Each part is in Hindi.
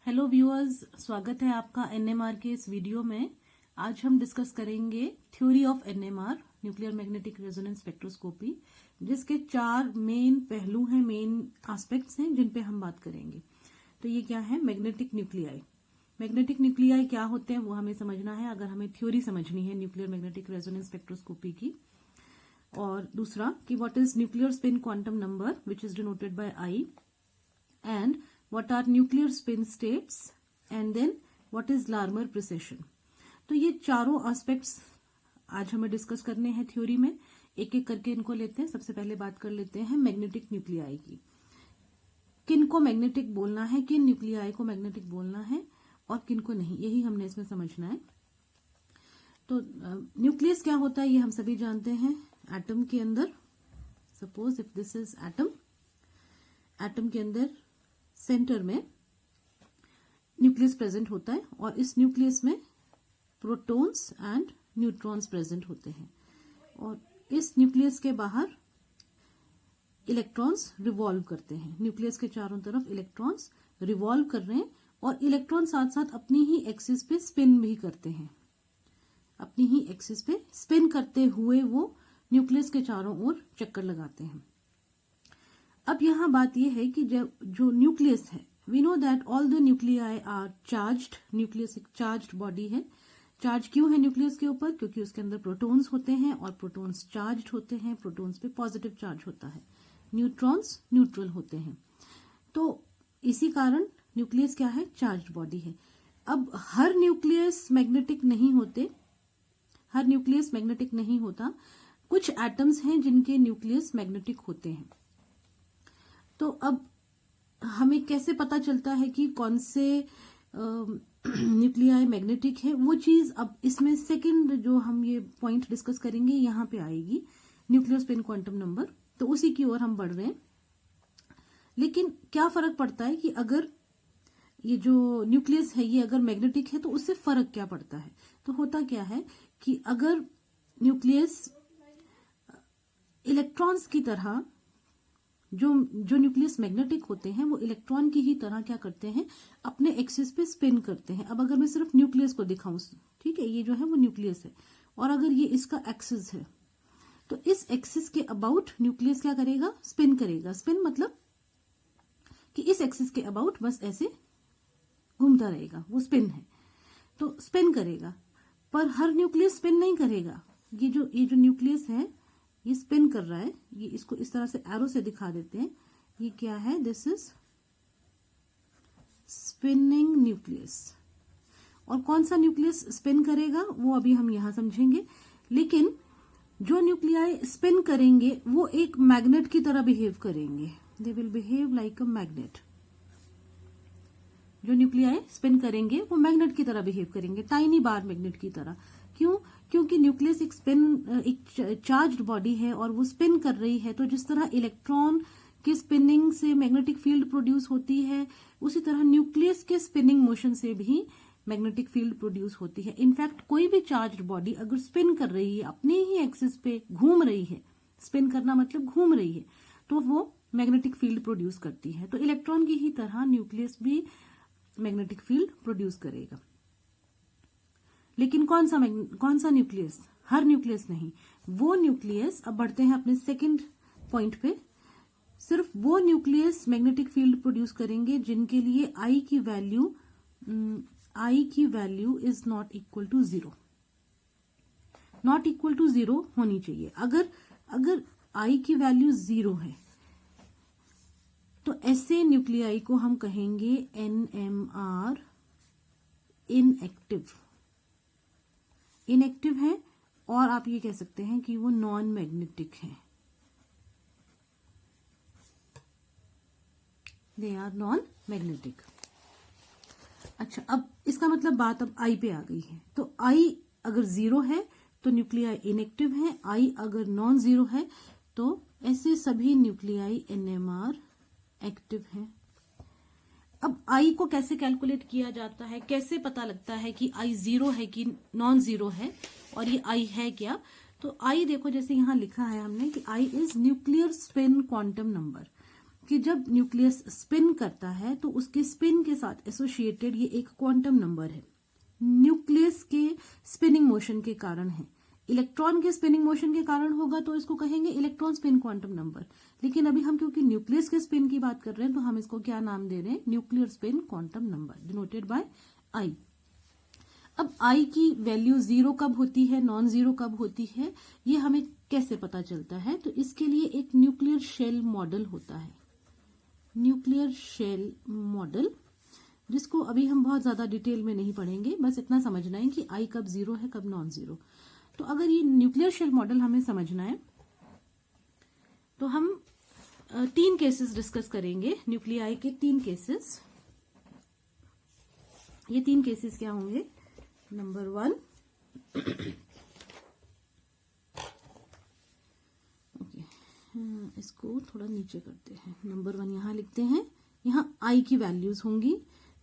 हेलो व्यूअर्स, स्वागत है आपका एनएमआर के इस वीडियो में। आज हम डिस्कस करेंगे theory of NMR, nuclear magnetic resonance spectroscopy, जिसके 4 मेन पहलू हैं, मेन एस्पेक्ट्स हैं जिन पे हम बात करेंगे। तो ये क्या है? Magnetic nuclei. मैग्नेटिक न्यूक्लियाई क्या होते हैं वो हमें समझना है अगर हमें थ्योरी समझनी है न्यूक्लियर मैग्नेटिक रेजोनेंस स्पेक्ट्रोस्कोपी की। और दूसरा कि what is nuclear spin quantum number which is denoted by I, and what are nuclear spin states, and then what is Larmor precession। तो ये चारों एस्पेक्ट्स आज हमें डिस्कस करने हैं थ्योरी में। एक एक करके इनको लेते हैं। सबसे पहले बात कर लेते हैं मैग्नेटिक न्यूक्लियाई की। किन को मैग्नेटिक बोलना है, किन न्यूक्लियाई को मैग्नेटिक बोलना है और किन को नहीं, यही हमने इसमें समझना है। तो न्यूक्लियस क्या होता है ये हम सभी जानते हैं। एटम के अंदर, suppose if this is atom, atom के अंदर सेंटर में न्यूक्लियस प्रेजेंट होता है और इस न्यूक्लियस में प्रोटॉन्स एंड न्यूट्रॉन्स प्रेजेंट होते हैं और इस न्यूक्लियस के बाहर इलेक्ट्रॉन्स रिवॉल्व करते हैं। न्यूक्लियस के चारों तरफ इलेक्ट्रॉन्स रिवॉल्व कर रहे हैं और इलेक्ट्रॉन साथ साथ अपनी ही एक्सिस पे स्पिन भी करते हैं। अपनी ही एक्सिस पे स्पिन करते हुए वो न्यूक्लियस के चारों ओर चक्कर लगाते हैं। अब यहां बात यह है कि जो न्यूक्लियस है, we know that all the nuclei are charged. Nucleus एक चार्ज्ड बॉडी है। चार्ज क्यों है न्यूक्लियस के ऊपर? क्योंकि उसके अंदर प्रोटॉन्स होते हैं और प्रोटॉन्स चार्ज्ड होते हैं। प्रोटॉन्स पे पॉजिटिव चार्ज होता है, न्यूट्रॉन्स न्यूट्रल होते हैं। तो इसी कारण न्यूक्लियस क्या है? चार्ज्ड बॉडी है। अब हर न्यूक्लियस मैग्नेटिक नहीं होते, हर न्यूक्लियस मैग्नेटिक नहीं होता। कुछ एटम्स हैं जिनके न्यूक्लियस मैग्नेटिक होते हैं। तो अब हमें कैसे पता चलता है कि कौन से न्यूक्लियाई मैग्नेटिक है? वो चीज अब इसमें सेकंड जो हम ये पॉइंट डिस्कस करेंगे यहां पे आएगी, न्यूक्लियर स्पिन क्वांटम नंबर। तो उसी की ओर हम बढ़ रहे हैं। लेकिन क्या फर्क पड़ता है कि अगर ये जो न्यूक्लियस है ये अगर मैग्नेटिक है तो उससे फर्क क्या पड़ता है? तो होता क्या है कि अगर न्यूक्लियस इलेक्ट्रॉन्स की तरह, जो न्यूक्लियस मैग्नेटिक होते हैं वो इलेक्ट्रॉन की ही तरह क्या करते हैं? अपने एक्सिस पे स्पिन करते हैं। अब अगर मैं सिर्फ न्यूक्लियस को दिखाऊं, ठीक है, ये जो है वो न्यूक्लियस है और अगर ये इसका एक्सिस है तो इस एक्सिस के अबाउट न्यूक्लियस क्या करेगा? स्पिन करेगा। स्पिन मतलब कि इस एक्सिस के अबाउट बस ऐसे घूमता रहेगा, वो स्पिन है। तो स्पिन करेगा, पर हर न्यूक्लियस स्पिन नहीं करेगा। ये जो न्यूक्लियस है ये स्पिन कर रहा है। ये इसको इस तरह से एरो से दिखा देते हैं। ये क्या है? This is spinning nucleus. और कौन सा न्यूक्लियस स्पिन करेगा वो अभी हम यहां समझेंगे। लेकिन जो न्यूक्लियाई स्पिन करेंगे वो एक मैग्नेट की तरह बिहेव करेंगे। They will behave like a magnet. जो न्यूक्लियाई स्पिन करेंगे वो मैग्नेट की तरह बिहेव करेंगे, टाइनी बार मैग्नेट की तरह। क्यों? क्योंकि न्यूक्लियस एक चार्ज्ड बॉडी है और वो स्पिन कर रही है। तो जिस तरह इलेक्ट्रॉन के स्पिनिंग से मैग्नेटिक फील्ड प्रोड्यूस होती है, उसी तरह न्यूक्लियस के स्पिनिंग मोशन से भी मैग्नेटिक फील्ड प्रोड्यूस होती है। इनफैक्ट कोई भी चार्ज्ड बॉडी अगर स्पिन कर रही है, अपने ही एक्सिस पे घूम रही है, स्पिन करना मतलब घूम रही है, तो वो मैग्नेटिक फील्ड प्रोड्यूस करती है। तो इलेक्ट्रॉन की ही तरह न्यूक्लियस भी मैग्नेटिक फील्ड प्रोड्यूस करेगा। लेकिन कौन सा न्यूक्लियस? हर न्यूक्लियस नहीं। वो न्यूक्लियस, अब बढ़ते हैं अपने सेकंड पॉइंट पे, सिर्फ वो न्यूक्लियस मैग्नेटिक फील्ड प्रोड्यूस करेंगे जिनके लिए आई की value is not equal to 0। Not equal to 0 होनी चाहिए। अगर आई की वैल्यू 0 है तो ऐसे न्यूक्लियाई को हम कहेंगे NMR इनएक्टिव। इनएक्टिव है और आप ये कह सकते हैं कि वो नॉन मैग्नेटिक है। They are non magnetic. अच्छा, अब इसका मतलब बात अब आई पे आ गई है। तो आई अगर 0 है तो न्यूक्लियाई इनएक्टिव है। आई अगर नॉन 0 है तो ऐसे सभी न्यूक्लियाई NMR एक्टिव है। अब आई को कैसे कैलकुलेट किया जाता है? कैसे पता लगता है कि आई 0 है कि नॉन 0 है और ये आई है क्या? तो आई देखो, जैसे यहां लिखा है हमने कि I is nuclear spin quantum number. कि जब न्यूक्लियस स्पिन करता है तो उसके स्पिन के साथ एसोसिएटेड ये एक क्वांटम नंबर है, न्यूक्लियस के स्पिनिंग मोशन के कारण है। इलेक्ट्रॉन के स्पिनिंग मोशन के कारण होगा तो इसको कहेंगे इलेक्ट्रॉन स्पिन क्वांटम नंबर, लेकिन अभी हम क्योंकि न्यूक्लियस के स्पिन की बात कर रहे हैं तो हम इसको क्या नाम दे रहे हैं, nuclear spin quantum number, denoted by I. अब आई की वैल्यू 0 कब होती है, नॉन जीरो कब होती है, ये हमें कैसे पता चलता है, तो इसके लिए एक न्यूक्लियर शेल मॉडल होता है, न्यूक्लियर शेल मॉडल, जिसको अभी हम बहुत ज्यादा डिटेल में नहीं पढ़ेंगे, बस इतना समझना है कि आई कब 0 है कब नॉन जीरो। तो अगर ये न्यूक्लियर शेल मॉडल हमें समझना है तो हम 3 केसेस डिस्कस करेंगे, न्यूक्लियाई के 3 केसेस। ये 3 केसेस क्या होंगे, नंबर 1, ओके इसको थोड़ा नीचे करते हैं, नंबर 1 यहां लिखते हैं, यहां आई की वैल्यूज होंगी,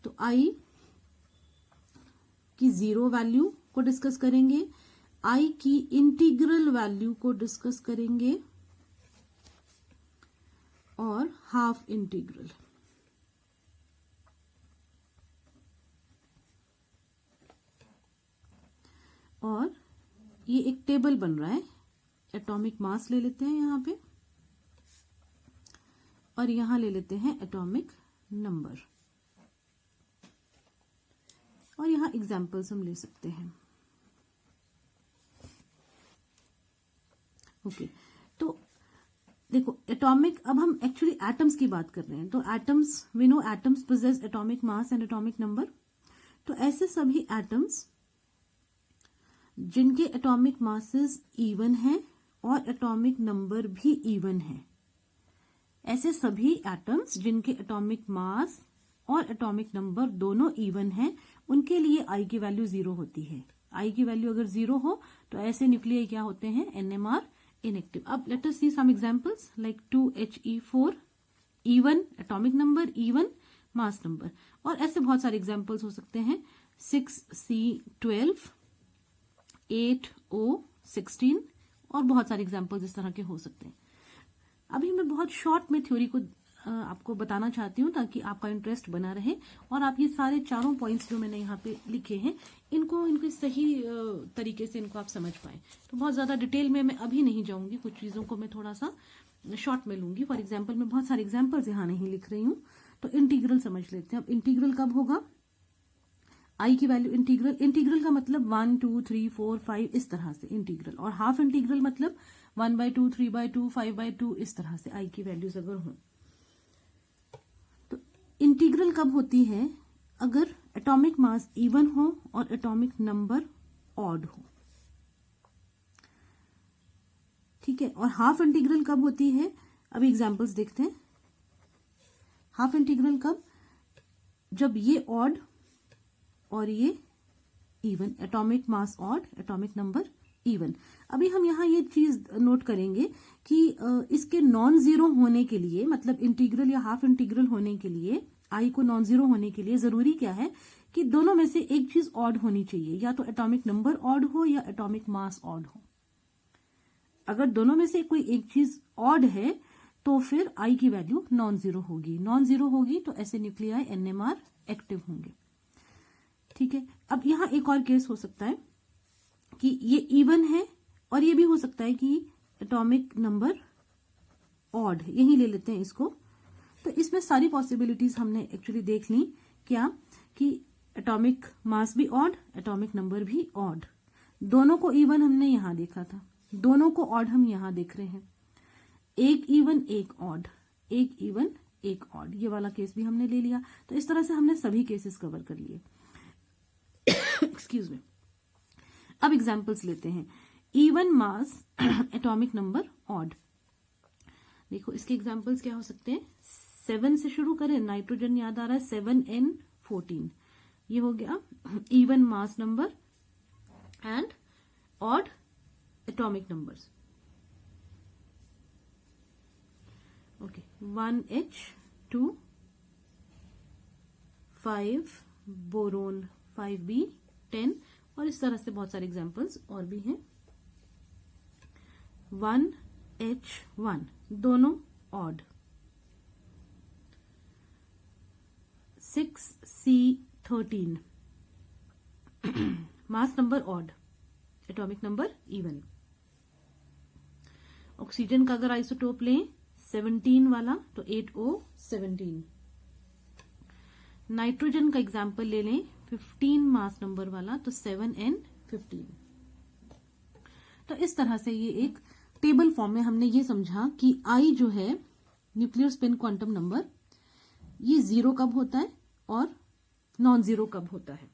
तो आई की 0 वैल्यू को डिस्कस करेंगे, आई की इंटीग्रल वैल्यू को डिस्कस करेंगे और हाफ इंटीग्रल। और ये एक टेबल बन रहा है, एटॉमिक मास ले लेते हैं यहां पे और यहां ले लेते हैं एटॉमिक नंबर, और यहां एग्जाम्पल्स हम ले सकते हैं। ओके तो देखो एटॉमिक, अब हम एक्चुअली एटम्स की बात कर रहे हैं, तो atoms we know atoms possess atomic mass and atomic number. तो ऐसे सभी एटम्स जिनके एटॉमिक मासेस इवन हैं और एटॉमिक नंबर भी इवन है, ऐसे सभी एटम्स जिनके एटॉमिक मास और एटॉमिक नंबर दोनों इवन हैं, उनके लिए आई की वैल्यू 0 होती है। आई की वैल्यू अगर 0 हो तो ऐसे न्यूक्लियाई क्या होते हैं, एनएमआर इनएक्टिव। अब let us see some examples like 2He4 even atomic number, even mass number, और ऐसे बहुत सारे एग्जांपल्स हो सकते हैं, 6C12, 8O16 और बहुत सारे एग्जांपल्स इस तरह के हो सकते हैं। अभी मैं बहुत शॉर्ट में थ्योरी को आपको बताना चाहती हूँ ताकि आपका इंटरेस्ट बना रहे और आप ये सारे चारों पॉइंट्स जो मैंने यहाँ पे लिखे हैं इनको सही तरीके से इनको आप समझ पाए। तो बहुत ज्यादा डिटेल में मैं अभी नहीं जाऊंगी, कुछ चीजों को मैं थोड़ा सा शॉर्ट में लूंगी। फॉर एग्जाम्पल मैं बहुत सारे एग्जाम्पल्स यहाँ नहीं लिख रही हूँ। तो इंटीग्रल समझ लेते हैं। अब इंटीग्रल कब होगा, आई की वैल्यू इंटीग्रल का मतलब 1 2 3 4 5 इस तरह से इंटीग्रल, और हाफ इंटीग्रल मतलब 1/2 3/2 5/2 इस तरह से आई की वैल्यूज अगर हो। तो इंटीग्रल कब होती है, अगर एटॉमिक मास इवन हो और एटॉमिक नंबर ऑड हो, ठीक है। और हाफ इंटीग्रल कब होती है, अभी एग्जांपल्स देखते हैं। हाफ इंटीग्रल कब, जब ये ऑड और ये even, atomic mass odd atomic number even. अभी हम यहाँ ये चीज नोट करेंगे कि इसके नॉन जीरो होने के लिए, मतलब इंटीग्रल या हाफ इंटीग्रल होने के लिए, आई को नॉन जीरो होने के लिए जरूरी क्या है कि दोनों में से एक चीज ऑड होनी चाहिए, या तो एटॉमिक नंबर ऑड हो या एटॉमिक मास ऑड हो। अगर दोनों में से कोई एक चीज ऑड है तो फिर आई की वैल्यू नॉन जीरो होगी। नॉन जीरो होगी तो ऐसे न्यूक्लियाई एनएमआर एक्टिव होंगे, ठीक है। अब यहां एक और केस हो सकता है कि ये इवन है, और ये भी हो सकता है कि एटॉमिक नंबर ऑड, यही ले लेते हैं इसको। तो इसमें सारी पॉसिबिलिटीज हमने एक्चुअली देख ली, क्या कि एटॉमिक मास भी ऑड, एटॉमिक नंबर भी ऑड। दोनों को इवन हमने यहां देखा था, दोनों को ऑड हम यहां देख रहे हैं। एक इवन एक ऑड, एक इवन एक ऑड, ये वाला केस भी हमने ले लिया। तो इस तरह से हमने सभी केसेस कवर कर लिए। Excuse me. अब एग्जांपल्स लेते हैं। Even mass atomic number odd, देखो इसके एग्जांपल्स क्या हो सकते हैं। 7 से शुरू करें, नाइट्रोजन याद आ रहा है, 7N14, ये हो गया even mass number and odd atomic numbers. Okay, 1H2, 5 boron 5B 10, और इस तरह से बहुत सारे एग्जांपल्स और भी हैं। 1H1 दोनों odd, 6C13, mass number odd, atomic number even. Oxygen का अगर आइसोटोप लें 17 वाला तो 8O17। नाइट्रोजन का एग्जाम्पल ले लें 15 मास नंबर वाला तो 7N15। तो इस तरह से ये एक टेबल फॉर्म में हमने ये समझा कि आई जो है न्यूक्लियर स्पिन क्वांटम नंबर, ये 0 कब होता है और नॉन जीरो कब होता है।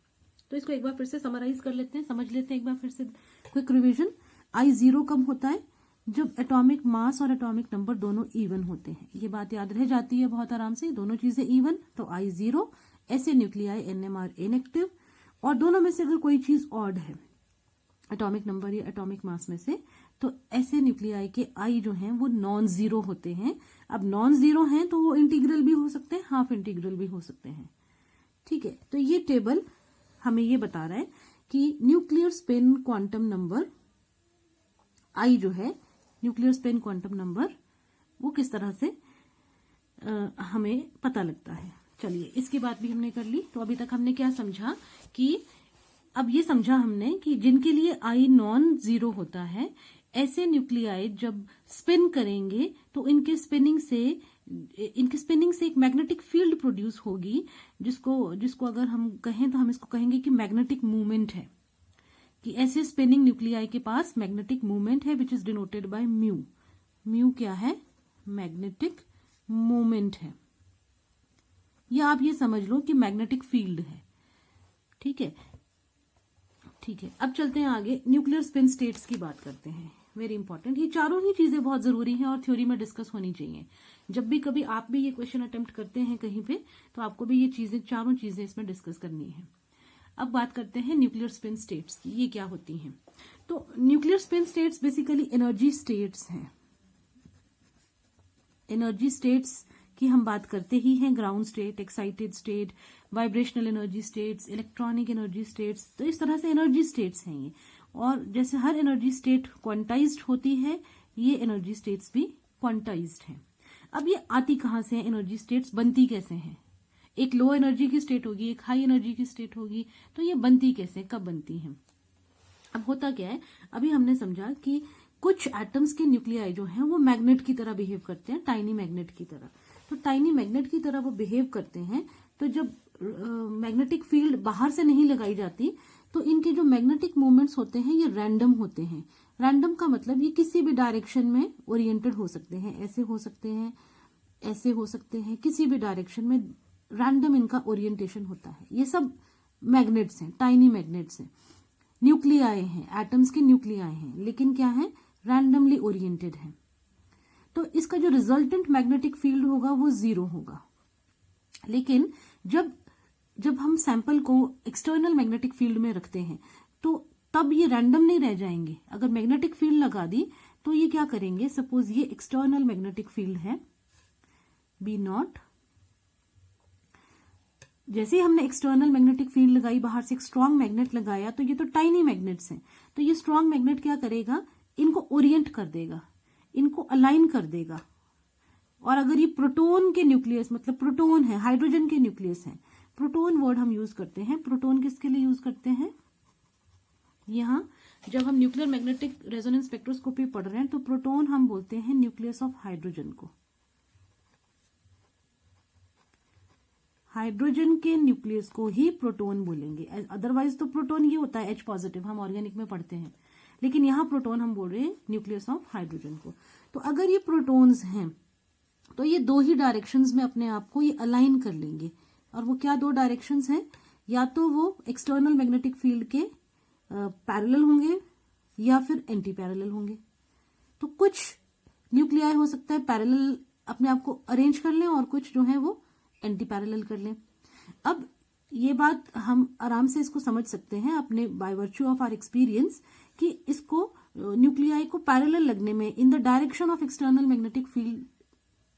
तो इसको एक बार फिर से समराइज कर लेते हैं, समझ लेते हैं एक बार फिर से क्विक रिवीजन। आई 0 कब होता है, जब एटॉमिक मास और एटॉमिक नंबर दोनों इवन होते हैं। ये बात याद रह जाती है बहुत आराम से, दोनों चीजें इवन तो आई 0। ऐसे न्यूक्लियाई एनएमआर इनएक्टिव, और दोनों में से अगर कोई चीज ऑड है एटॉमिक नंबर या एटॉमिक मास में से, तो ऐसे न्यूक्लियाई के आई जो हैं वो नॉन जीरो होते हैं। अब नॉन जीरो हैं तो वो इंटीग्रल भी हो सकते हैं, हाफ इंटीग्रल भी हो सकते हैं। ठीक है, तो ये टेबल हमें ये बता रहा है कि न्यूक्लियर स्पिन क्वांटम नंबर आई जो है, न्यूक्लियर स्पिन क्वांटम नंबर, वो किस तरह से हमें पता लगता है। चलिए, इसकी बात भी हमने कर ली। तो अभी तक हमने क्या समझा कि अब ये समझा हमने कि जिनके लिए आई नॉन जीरो होता है, ऐसे न्यूक्लियाई जब स्पिन करेंगे तो इनके स्पिनिंग से एक मैग्नेटिक फील्ड प्रोड्यूस होगी, जिसको अगर हम कहें तो हम इसको कहेंगे कि मैग्नेटिक मूवमेंट है, कि ऐसे स्पिनिंग न्यूक्लियाई के पास मैग्नेटिक मूवमेंट है, which is denoted by mu. Mu क्या है, मैग्नेटिक मूवमेंट है, या आप ये समझ लो कि मैग्नेटिक फील्ड है। ठीक है, ठीक है। अब चलते हैं आगे, न्यूक्लियर स्पिन स्टेट्स की बात करते हैं। वेरी इंपॉर्टेंट, ये चारों ही चीजें बहुत जरूरी हैं और थ्योरी में डिस्कस होनी चाहिए। जब भी कभी आप भी ये क्वेश्चन अटेम्प्ट करते हैं कहीं पे, तो आपको भी ये चीजें, चारों चीजें इसमें डिस्कस करनी है। अब बात करते हैं न्यूक्लियर स्पिन स्टेट्स की, ये क्या होती हैं। तो nuclear spin states basically energy states हैं। एनर्जी स्टेट्स की हम बात करते ही हैं, ground state, excited state, vibrational energy states, electronic energy states. तो इस तरह से एनर्जी स्टेट्स हैं ये। और जैसे हर एनर्जी स्टेट क्वांटाइज्ड होती है, ये एनर्जी स्टेट्स भी क्वांटाइज्ड हैं। अब ये आती कहाँ से है, एनर्जी स्टेट्स बनती कैसे हैं। एक लो एनर्जी की स्टेट होगी, एक हाई एनर्जी की स्टेट होगी, तो ये बनती कैसे, कब बनती हैं। अब होता क्या है, अभी हमने समझा कि कुछ एटम्स के न्यूक्लियाई जो हैं वो मैग्नेट की तरह बिहेव करते हैं, टाइनी मैग्नेट की तरह। तो टाइनी मैग्नेट की तरह वो बिहेव करते हैं, तो जब मैग्नेटिक फील्ड बाहर से नहीं लगाई जाती, तो इनके जो मैग्नेटिक मूवमेंट्स होते हैं ये रैंडम होते हैं। रैंडम का मतलब ये किसी भी डायरेक्शन में ओरिएंटेड हो सकते हैं, ऐसे हो सकते हैं, ऐसे हो सकते हैं, किसी भी डायरेक्शन में रैंडम इनका ओरिएंटेशन होता है। ये सब मैग्नेट्स हैं, टाइनी मैग्नेट्स हैं, न्यूक्लियाई हैं, एटम्स के न्यूक्लियाई हैं, लेकिन क्या है, रैंडमली ओरिएंटेड है। तो इसका जो रिजल्टेंट मैग्नेटिक फील्ड होगा वो 0 होगा। लेकिन जब हम सैंपल को एक्सटर्नल मैग्नेटिक फील्ड में रखते हैं, तो तब ये रैंडम नहीं रह जाएंगे। अगर मैग्नेटिक फील्ड लगा दी तो ये क्या करेंगे, सपोज ये एक्सटर्नल मैग्नेटिक फील्ड है B0। जैसे ही हमने एक्सटर्नल मैग्नेटिक फील्ड लगाई, बाहर से एक स्ट्रॉन्ग मैग्नेट लगाया, तो ये तो टाइनी मैग्नेट्स हैं, तो ये स्ट्रॉन्ग मैग्नेट क्या करेगा, इनको ओरिएंट कर देगा, इनको अलाइन कर देगा। और अगर ये प्रोटॉन के न्यूक्लियस, मतलब प्रोटॉन है, हाइड्रोजन के न्यूक्लियस है, प्रोटॉन वर्ड हम यूज करते हैं। प्रोटॉन किसके लिए यूज करते हैं, यहां जब हम न्यूक्लियर मैग्नेटिक रेजोनेंस स्पेक्ट्रोस्कोपी पढ़ रहे हैं, तो प्रोटॉन हम बोलते हैं न्यूक्लियस ऑफ हाइड्रोजन को। हाइड्रोजन के न्यूक्लियस को ही प्रोटॉन बोलेंगे, अदरवाइज तो प्रोटॉन ये होता है H पॉजिटिव, हम ऑर्गेनिक में पढ़ते हैं, लेकिन यहां प्रोटॉन हम बोल रहे हैं न्यूक्लियस ऑफ हाइड्रोजन को। तो अगर ये प्रोटॉन्स हैं तो ये दो ही डायरेक्शंस में अपने आप को ये अलाइन कर लेंगे। और वो क्या दो डायरेक्शंस हैं, या तो वो एक्सटर्नल मैग्नेटिक फील्ड के पैरेलल होंगे या फिर एंटी पैरेलल होंगे। तो कुछ न्यूक्लियाई हो सकता है पैरेलल अपने आप को अरेंज कर लें, और कुछ जो है वो एंटी पैरेलल कर लें। अब ये बात हम आराम से इसको समझ सकते हैं अपने by virtue of our experience, कि इसको न्यूक्लियाई को पैरेलल लगने में, in the direction of external magnetic field,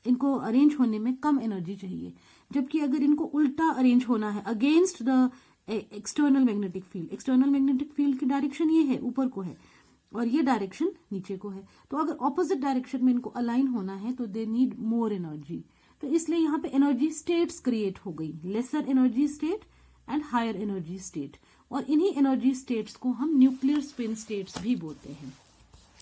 इनको अरेंज होने में कम एनर्जी चाहिए। जबकि अगर इनको उल्टा अरेंज होना है, against the external magnetic field, external magnetic field की डायरेक्शन ये है, ऊपर को है, और ये डायरेक्शन नीचे को है, तो अगर ऑपोजिट डायरेक्शन में इनको अलाइन होना है तो दे नीड मोर एनर्जी। तो इसलिए यहाँ पे एनर्जी स्टेट्स क्रिएट हो गई, lesser energy state and higher energy state, और इन्हीं एनर्जी स्टेट्स को हम न्यूक्लियर स्पिन स्टेट्स भी बोलते हैं।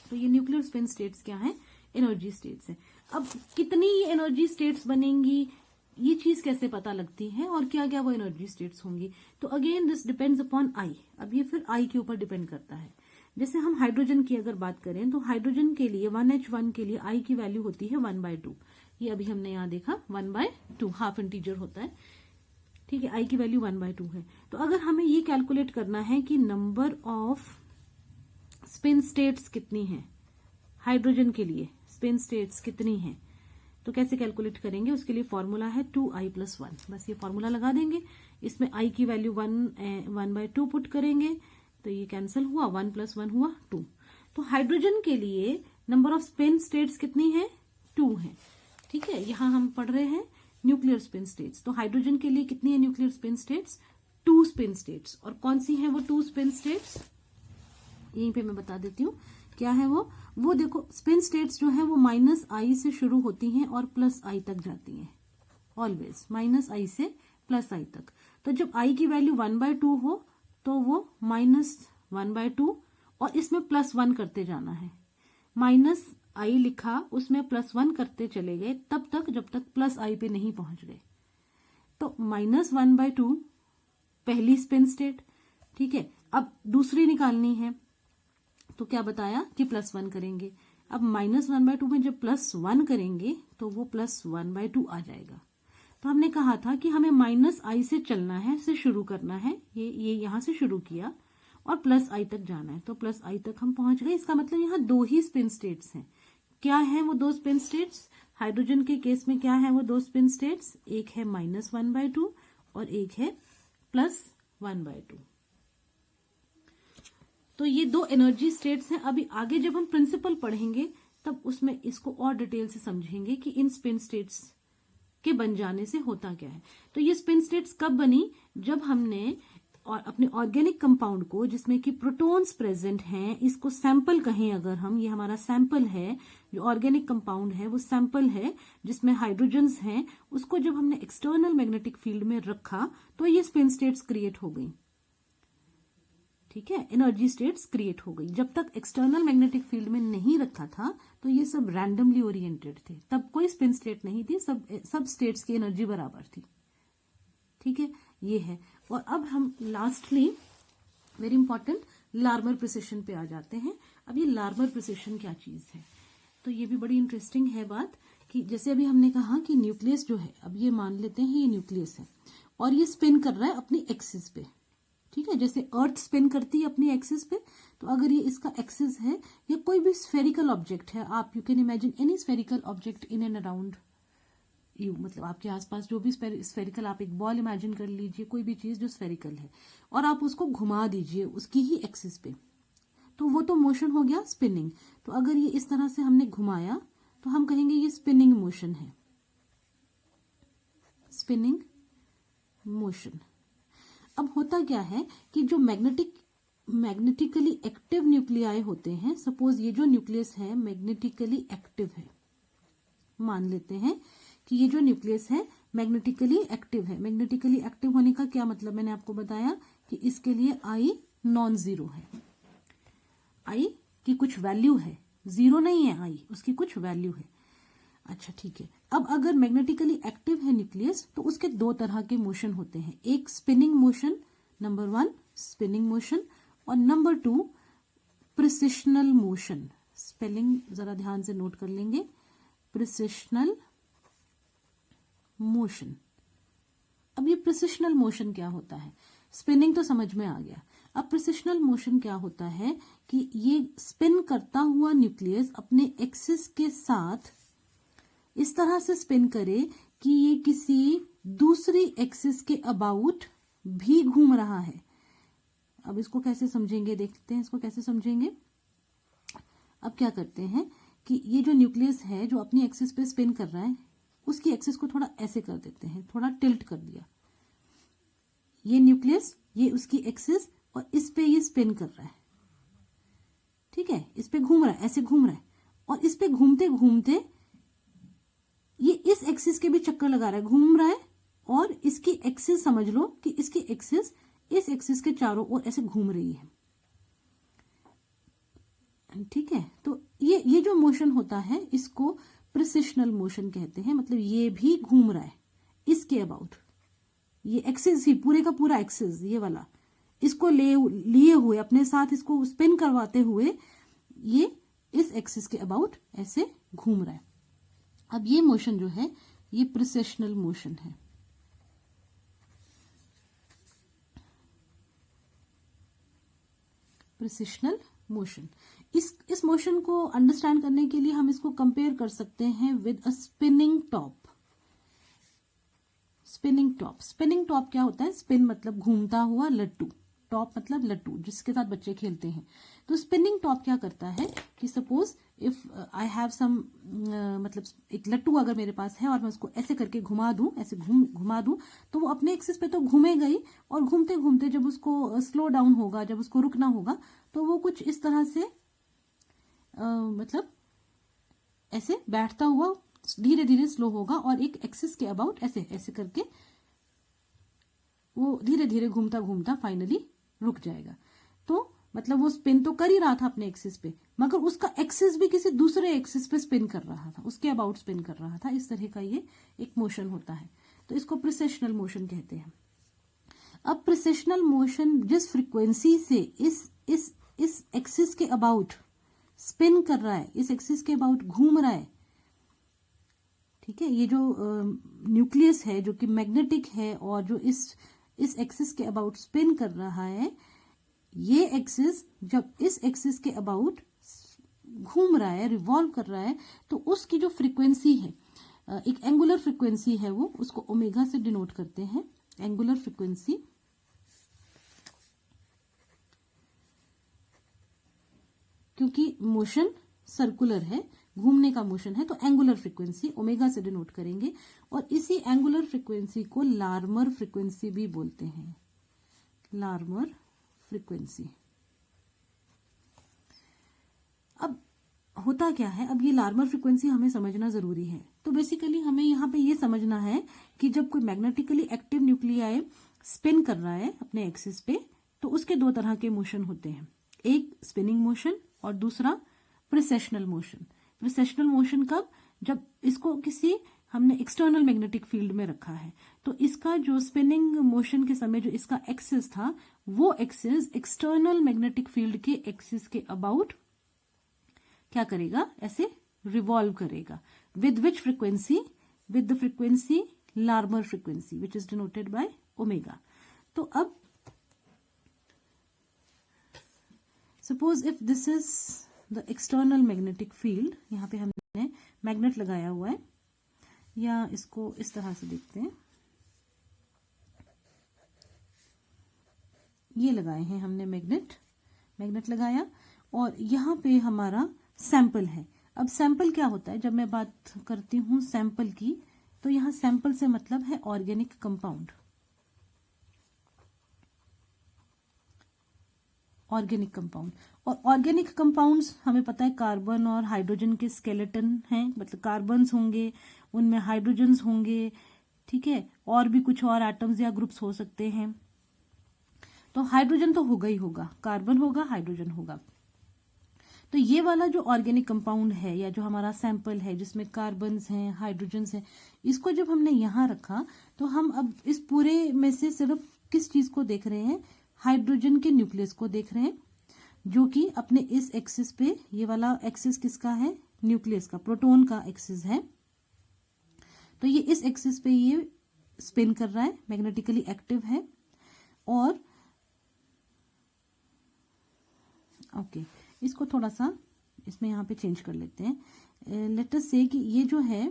तो ये न्यूक्लियर स्पिन स्टेट्स क्या है, एनर्जी स्टेट्स है। अब कितनी एनर्जी स्टेट्स बनेंगी, ये चीज कैसे पता लगती है और क्या क्या वो एनर्जी स्टेट्स होंगी, तो again this depends upon I. अब ये फिर आई के ऊपर डिपेंड करता है। जैसे हम हाइड्रोजन की अगर बात करें तो हाइड्रोजन के लिए 1H1 के लिए आई की वैल्यू होती है 1/2। ये अभी हमने यहाँ देखा 1/2 हाफ इंटीजर होता है, ठीक है, आई की वैल्यू 1/2 है। तो अगर हमें ये कैलकुलेट करना है कि नंबर ऑफ स्पिन स्टेट्स कितनी है, हाइड्रोजन के लिए स्पिन स्टेट्स कितनी है, तो कैसे कैलकुलेट करेंगे, उसके लिए फॉर्मूला है 2i + 1। बस ये फॉर्मूला लगा देंगे, इसमें आई की वैल्यू 1/2 पुट करेंगे तो ये कैंसिल हुआ, 1 + 1 हुआ 2। तो हाइड्रोजन के लिए नंबर ऑफ स्पिन स्टेट्स कितनी है, 2 है, ठीक है। यहां हम पढ़ रहे हैं न्यूक्लियर स्पिन स्टेट्स, तो हाइड्रोजन के लिए कितनी है nuclear spin states, 2 spin states. और कौन सी है वो 2 स्पिन स्टेट्स, यहीं पे मैं बता देती हूँ क्या है वो देखो स्पिन स्टेट्स जो है वो -i से शुरू होती हैं और +i तक जाती हैं, ऑलवेज -i से +i तक। तो जब i की वैल्यू 1/2 हो तो वो -1/2 और इसमें +1 करते जाना है, -i लिखा उसमें +1 करते चले गए तब तक जब तक +i पे नहीं पहुंच गए। तो -1/2 पहली स्पिन स्टेट, ठीक है। अब दूसरी निकालनी है तो क्या बताया कि +1 करेंगे। अब -1/2 में जब +1 करेंगे तो वो +1/2 आ जाएगा। तो हमने कहा था कि हमें -i से चलना है, से शुरू करना है, ये यहां से शुरू किया और +i तक जाना है, तो +i तक हम पहुंच गए। इसका मतलब यहाँ 2 ही स्पिन स्टेट्स हैं। क्या है वो 2 स्पिन स्टेट्स, हाइड्रोजन के केस में क्या है वो 2 स्पिन स्टेट्स, एक है -1/2 और एक है +1/2। तो ये 2 एनर्जी स्टेट्स हैं। अभी आगे जब हम प्रिंसिपल पढ़ेंगे तब उसमें इसको और डिटेल से समझेंगे कि इन स्पिन स्टेट्स के बन जाने से होता क्या है। तो ये स्पिन स्टेट्स कब बनी, जब हमने और अपने ऑर्गेनिक कंपाउंड को जिसमें कि प्रोटॉन्स प्रेजेंट हैं, इसको सैंपल कहें अगर हम, ये हमारा सैंपल है, जो ऑर्गेनिक कंपाउंड है वो सैंपल है जिसमें हाइड्रोजन्स हैं, उसको जब हमने एक्सटर्नल मैग्नेटिक फील्ड में रखा तो ये स्पिन स्टेट्स क्रिएट हो गई, ठीक है, एनर्जी स्टेट्स क्रिएट हो गई। जब तक एक्सटर्नल मैग्नेटिक फील्ड में नहीं रखा था तो ये सब रैंडमली ओरिएंटेड थे, तब कोई स्पिन स्टेट नहीं थी, सब स्टेट्स की एनर्जी बराबर थी, ठीक है, ये है। और अब हम lastly very important Larmor precision पे आ जाते हैं। अब ये लार्मर प्रिसिशन क्या चीज है, तो ये भी बड़ी इंटरेस्टिंग है बात कि जैसे अभी हमने कहा कि न्यूक्लियस जो है, अब ये मान लेते हैं ये न्यूक्लियस है और ये स्पिन कर रहा है अपनी एक्सिस पे, ठीक है, जैसे अर्थ स्पिन करती है अपनी एक्सिस पे। तो अगर ये इसका एक्सिस है या कोई भी स्फेरिकल ऑब्जेक्ट है, आप you can imagine any spherical object in and around you, मतलब आपके आसपास जो भी स्फेरिकल, आप एक बॉल इमेजिन कर लीजिए, कोई भी चीज जो स्फेरिकल है, और आप उसको घुमा दीजिए उसकी ही एक्सिस पे, तो वो तो मोशन हो गया स्पिनिंग। तो अगर ये इस तरह से हमने घुमाया तो हम कहेंगे ये स्पिनिंग मोशन है, स्पिनिंग मोशन। अब होता क्या है कि जो मैग्नेटिकली एक्टिव न्यूक्लियाई होते हैं, सपोज ये जो न्यूक्लियस है मैग्नेटिकली एक्टिव है, मान लेते हैं कि ये जो न्यूक्लियस है मैग्नेटिकली एक्टिव है। मैग्नेटिकली एक्टिव होने का क्या मतलब, मैंने आपको बताया कि इसके लिए आई नॉन जीरो है, आई की कुछ वैल्यू है, जीरो नहीं है आई, उसकी कुछ वैल्यू है। अच्छा ठीक है, अब अगर मैग्नेटिकली एक्टिव है न्यूक्लियस तो उसके 2 तरह के मोशन होते हैं, एक spinning motion, number 1 spinning motion, और नंबर 2 प्रिसिशनल मोशन। स्पेलिंग जरा ध्यान से नोट कर लेंगे, प्रिसिशनल मोशन। अब ये प्रिसिशनल मोशन क्या होता है, स्पिनिंग तो समझ में आ गया, अब प्रिसिशनल मोशन क्या होता है कि ये स्पिन करता हुआ न्यूक्लियस अपने एक्सिस के साथ इस तरह से स्पिन करे कि ये किसी दूसरी एक्सिस के अबाउट भी घूम रहा है। अब इसको कैसे समझेंगे, देखते हैं इसको कैसे समझेंगे। अब क्या करते हैं कि ये जो न्यूक्लियस है जो अपनी एक्सिस पे स्पिन कर रहा है, उसकी एक्सिस को थोड़ा ऐसे कर देते हैं, थोड़ा टिल्ट कर दिया, ये न्यूक्लियस, ये उसकी एक्सिस, और इस पे ये स्पिन कर रहा है, ठीक है, इस पे घूम रहा है, ऐसे घूम रहा है, और इस पे घूमते घूमते ये इस एक्सिस के भी चक्कर लगा रहा है, घूम रहा है, और इसकी एक्सिस समझ लो कि इसकी एक्सिस इस एक्सिस के चारों ओर ऐसे घूम रही है। ठीक है, तो ये जो मोशन होता है इसको प्रिसिशनल मोशन कहते हैं। मतलब ये भी घूम रहा है इसके अबाउट, ये एक्सिस ही पूरे का पूरा एक्सिस ये वाला, इसको लिए हुए अपने साथ, इसको स्पिन करवाते हुए ये इस एक्सिस के अबाउट ऐसे घूम रहा है। अब ये मोशन जो है ये प्रिसिशनल मोशन है। प्रिसिशनल मोशन, इस मोशन को अंडरस्टैंड करने के लिए हम इसको कंपेयर कर सकते हैं with a spinning top. Spinning top, spinning top क्या होता है? स्पिन मतलब घूमता हुआ लट्टू, टॉप मतलब लट्टू जिसके साथ बच्चे खेलते हैं। तो स्पिनिंग टॉप क्या करता है कि suppose if I have some, मतलब एक लट्टू अगर मेरे पास है और मैं उसको ऐसे करके घुमा दूं, ऐसे घुमा दूं, तो वो अपने एक्सिस पे तो घूमेगा ही, और घूमते घूमते जब उसको स्लो डाउन होगा, जब उसको रुकना होगा, तो वो कुछ इस तरह से मतलब ऐसे बैठता हुआ धीरे धीरे स्लो होगा, और एक एक्सिस के अबाउट ऐसे ऐसे करके वो धीरे धीरे घूमता घूमता फाइनली रुक जाएगा। तो मतलब वो स्पिन तो कर ही रहा था अपने एक्सिस पे, मगर उसका एक्सिस भी किसी दूसरे एक्सिस पे स्पिन कर रहा था, उसके अबाउट स्पिन कर रहा था। इस तरह का ये एक मोशन होता है, तो इसको प्रिसिशनल मोशन कहते हैं। अब प्रिसिशनल मोशन जिस फ्रीक्वेंसी से इस एक्सिस के अबाउट स्पिन कर रहा है, इस एक्सिस के अबाउट घूम रहा है, ठीक है, ये जो न्यूक्लियस है जो कि मैग्नेटिक है और जो इस एक्सिस के अबाउट स्पिन कर रहा है, ये एक्सिस जब इस एक्सिस के अबाउट घूम रहा है, रिवॉल्व कर रहा है, तो उसकी जो फ्रीक्वेंसी है, एक एंगुलर फ्रीक्वेंसी है, वो उसको ओमेगा से डिनोट करते हैं। एंगुलर फ्रीक्वेंसी, क्योंकि मोशन सर्कुलर है, घूमने का मोशन है, तो एंगुलर फ्रीक्वेंसी ओमेगा से डिनोट करेंगे, और इसी एंगुलर फ्रीक्वेंसी को लार्मर फ्रीक्वेंसी भी बोलते हैं। Larmor frequency. अब होता क्या है, अब ये लार्मर फ्रीक्वेंसी हमें समझना जरूरी है। तो बेसिकली हमें यहाँ पे ये समझना है कि जब कोई मैग्नेटिकली एक्टिव न्यूक्लियाई स्पिन कर रहा है अपने एक्सिस पे, तो उसके दो तरह के मोशन होते हैं, एक स्पिनिंग मोशन और दूसरा प्रिसेशनल मोशन। प्रिसेशनल मोशन कब? जब इसको किसी हमने एक्सटर्नल मैग्नेटिक फील्ड में रखा है, तो इसका जो स्पिनिंग मोशन के समय जो इसका एक्सिस था, वो एक्सिस एक्सटर्नल मैग्नेटिक फील्ड के एक्सिस के अबाउट क्या करेगा? ऐसे रिवॉल्व करेगा। With which frequency? With the frequency Larmor frequency which is denoted by omega. तो अब suppose if this is the external magnetic field, यहाँ पे हमने मैग्नेट लगाया हुआ है, या इसको इस तरह से देखते हैं, ये लगाए हैं हमने मैग्नेट लगाया, और यहाँ पे हमारा सैंपल है। अब सैंपल क्या होता है? जब मैं बात करती हूं सैंपल की, तो यहाँ सैंपल से मतलब है ऑर्गेनिक कंपाउंड। ऑर्गेनिक कंपाउंड, और ऑर्गेनिक कंपाउंड्स हमें पता है कार्बन और हाइड्रोजन के स्केलेटन हैं, मतलब कार्बन्स होंगे, उनमें हाइड्रोजन्स होंगे, ठीक है, और भी कुछ और एटम्स या ग्रुप्स हो सकते हैं। तो हाइड्रोजन तो होगा ही होगा, कार्बन होगा, हाइड्रोजन होगा। तो ये वाला जो ऑर्गेनिक कंपाउंड है या जो हमारा सैंपल है जिसमें कार्बन्स हैं, हाइड्रोजन्स हैं, इसको जब हमने यहां रखा, तो हम अब इस पूरे में से सिर्फ किस चीज को देख रहे हैं? हाइड्रोजन के न्यूक्लियस को देख रहे हैं, जो कि अपने इस एक्सिस पे, ये वाला एक्सिस किसका है? न्यूक्लियस का, प्रोटॉन का एक्सिस है। तो ये इस एक्सिस पे ये स्पिन कर रहा है, मैग्नेटिकली एक्टिव है। और ओके, इसको थोड़ा सा इसमें यहाँ पे चेंज कर लेते हैं। लेट अस से कि ये जो है,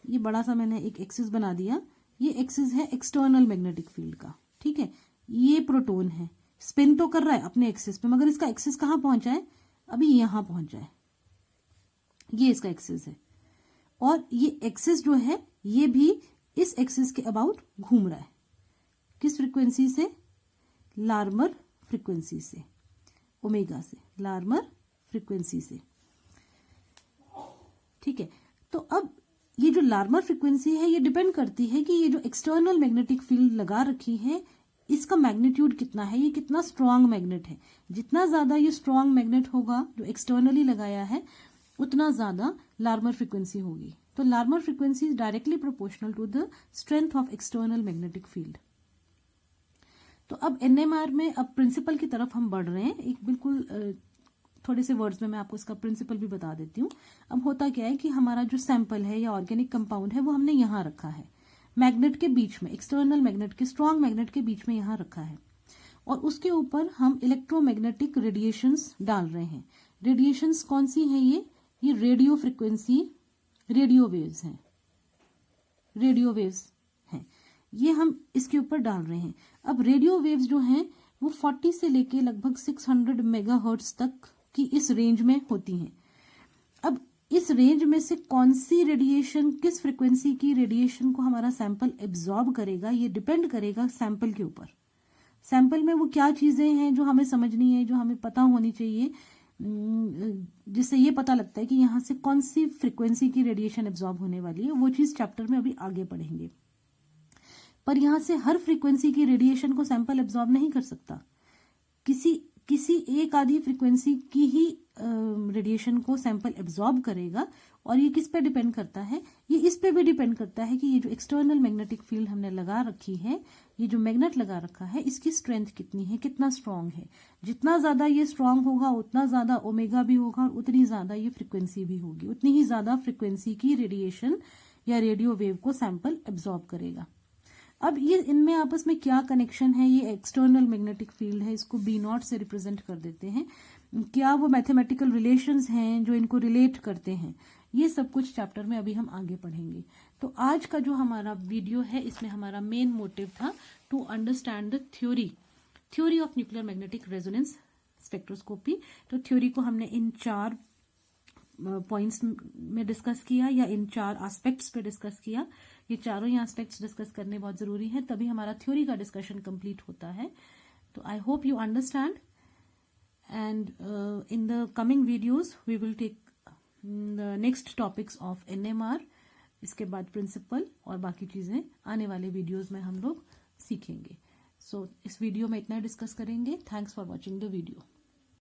ये बड़ा सा मैंने एक एक्सिस बना दिया, ये एक्सिस है एक्सटर्नल मैग्नेटिक फील्ड का, ठीक है। ये प्रोटॉन है, स्पिन तो कर रहा है अपने एक्सिस पे, मगर इसका एक्सिस कहाँ पहुंचा है? अभी यहां पहुंचा है, ये इसका एक्सिस है, और ये एक्सिस जो है ये भी इस एक्सिस के अबाउट घूम रहा है। किस फ्रीक्वेंसी से? लार्मर फ्रीक्वेंसी से, ओमेगा से, लार्मर फ्रीक्वेंसी से, ठीक है। तो अब ये जो लार्मर फ्रीक्वेंसी है ये डिपेंड करती है कि ये जो एक्सटर्नल मैग्नेटिक फील्ड लगा रखी है इसका मैग्नीट्यूड कितना है, ये कितना स्ट्रांग मैग्नेट है। जितना ज्यादा ये स्ट्रांग मैग्नेट होगा जो एक्सटर्नली लगाया है उतना ज्यादा लार्मर फ्रीक्वेंसी होगी। तो Larmor frequency is directly proportional to the strength of external magnetic field. तो अब एनएमआर में अब प्रिंसिपल की तरफ हम बढ़ रहे हैं। एक बिल्कुल थोड़े से वर्ड्स में मैं आपको इसका प्रिंसिपल भी बता देती हूँ। अब होता क्या है कि हमारा जो सैंपल है या ऑर्गेनिक कंपाउंड है वो हमने यहाँ रखा है, मैग्नेट के बीच में, एक्सटर्नल मैग्नेट के, स्ट्रॉन्ग मैग्नेट के बीच में यहाँ रखा है, और उसके ऊपर हम इलेक्ट्रोमैग्नेटिक रेडिएशंस डाल रहे हैं। रेडिएशंस कौन सी हैं? ये रेडियो फ्रिक्वेंसी, रेडियो वेव्स हैं, रेडियो वेव्स हैं, ये हम इसके ऊपर डाल रहे हैं। अब रेडियो वेव्स जो हैं वो 40 से लेके लगभग 600 मेगाहर्ट्ज तक की इस रेंज में होती हैं। अब इस रेंज में से कौन सी रेडिएशन, किस फ्रिक्वेंसी की रेडिएशन को हमारा सैंपल एब्जॉर्ब करेगा, ये डिपेंड करेगा सैंपल के ऊपर। सैंपल में वो क्या चीजें हैं जो हमें समझनी है, जो हमें पता होनी चाहिए, जिससे ये पता लगता है कि यहाँ से कौन सी फ्रिक्वेंसी की रेडिएशन एब्जॉर्ब होने वाली है। वो चीज चैप्टर में अभी आगे पढ़ेंगे। पर यहाँ से हर फ्रीक्वेंसी की रेडिएशन को सैंपल एब्जॉर्ब नहीं कर सकता। किसी एक आधी फ्रीक्वेंसी की ही रेडिएशन को सैंपल एब्जॉर्ब करेगा। और ये किस पे डिपेंड करता है? ये इस पे भी डिपेंड करता है कि ये जो एक्सटर्नल मैग्नेटिक फील्ड हमने लगा रखी है, ये जो मैग्नेट लगा रखा है, इसकी स्ट्रेंथ कितनी है, कितना स्ट्रांग है। जितना ज्यादा ये स्ट्रांग होगा उतना ज्यादा ओमेगा भी होगा और उतनी ज्यादा ये फ्रीक्वेंसी भी होगी, उतनी ही ज्यादा फ्रीक्वेंसी की रेडिएशन या रेडियो वेव को सैंपल एब्जॉर्ब करेगा। अब ये इनमें आपस में क्या कनेक्शन है? ये एक्सटर्नल मैग्नेटिक फील्ड है, इसको B0 से रिप्रेजेंट कर देते हैं। क्या वो मैथमेटिकल रिलेशंस हैं जो इनको रिलेट करते हैं? ये सब कुछ चैप्टर में अभी हम आगे पढ़ेंगे। तो आज का जो हमारा वीडियो है इसमें हमारा मेन मोटिव था to understand the theory of nuclear magnetic resonance spectroscopy. तो थ्योरी को हमने इन 4 पॉइंट्स में डिस्कस किया या इन 4 एस्पेक्ट्स पे डिस्कस किया। ये चारों ही एस्पेक्ट्स डिस्कस करने बहुत जरूरी है, तभी हमारा थ्योरी का डिस्कशन कंप्लीट होता है। तो I hope you understand, and in the coming videos we will take the next topics of NMR, इसके बाद प्रिंसिपल और बाकी चीजें आने वाले वीडियोस में हम लोग सीखेंगे। सो इस वीडियो में इतना डिस्कस करेंगे। Thanks for watching the video.